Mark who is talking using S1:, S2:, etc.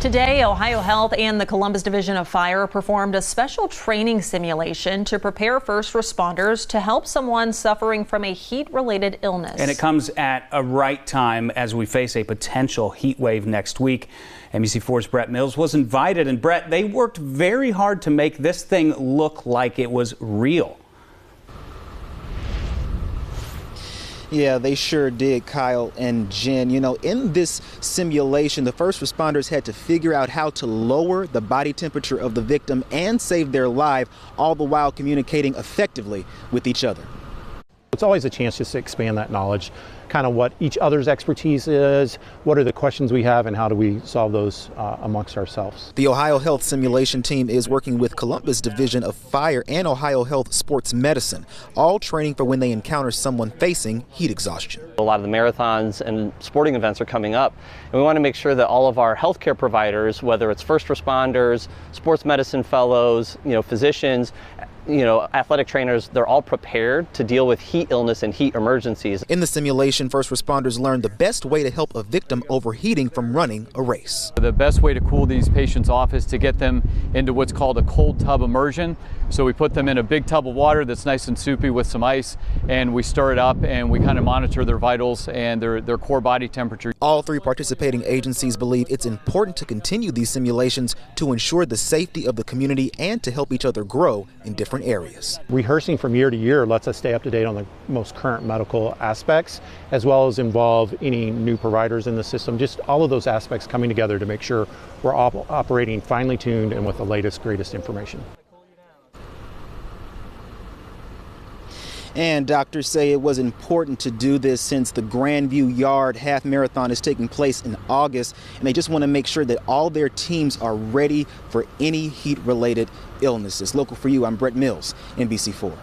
S1: Today, Ohio Health and the Columbus Division of Fire performed a special training simulation to prepare first responders to help someone suffering from a heat-related illness.
S2: And it comes at a right time as we face a potential heat wave next week. NBC4's Brett Mills was invited, and Brett, they worked very hard to make this thing look like it was real.
S3: Yeah, they sure did, Kyle and Jen. You know, in this simulation, the first responders had to figure out how to lower the body temperature of the victim and save their life, all the while communicating effectively with each other.
S4: It's always a chance just to expand that knowledge, kind of what each other's expertise is, what are the questions we have, and how do we solve those amongst ourselves.
S3: The Ohio Health simulation team is working with Columbus Division of Fire and Ohio Health Sports Medicine, all training for when they encounter someone facing heat exhaustion.
S5: A lot of the marathons and sporting events are coming up, and we want to make sure that all of our healthcare providers, whether it's first responders, sports medicine fellows, physicians, athletic trainers, they're all prepared to deal with heat illness and heat emergencies.
S3: In the simulation, first responders learned the best way to help a victim overheating from running a race.
S6: The best way to cool these patients off is to get them into what's called a cold tub immersion. So we put them in a big tub of water that's nice and soupy with some ice, and we stir it up and we kind of monitor their vitals and their core body temperature.
S3: All three participating agencies believe it's important to continue these simulations to ensure the safety of the community and to help each other grow in different areas.
S4: Rehearsing from year to year lets us stay up to date on the most current medical aspects, as well as involve any new providers in the system. Just all of those aspects coming together to make sure we're operating finely tuned and with the latest, greatest information.
S3: And doctors say it was important to do this since the Grandview Yard Half Marathon is taking place in August, and they just want to make sure that all their teams are ready for any heat-related illnesses. Local for you, I'm Brett Mills, NBC4.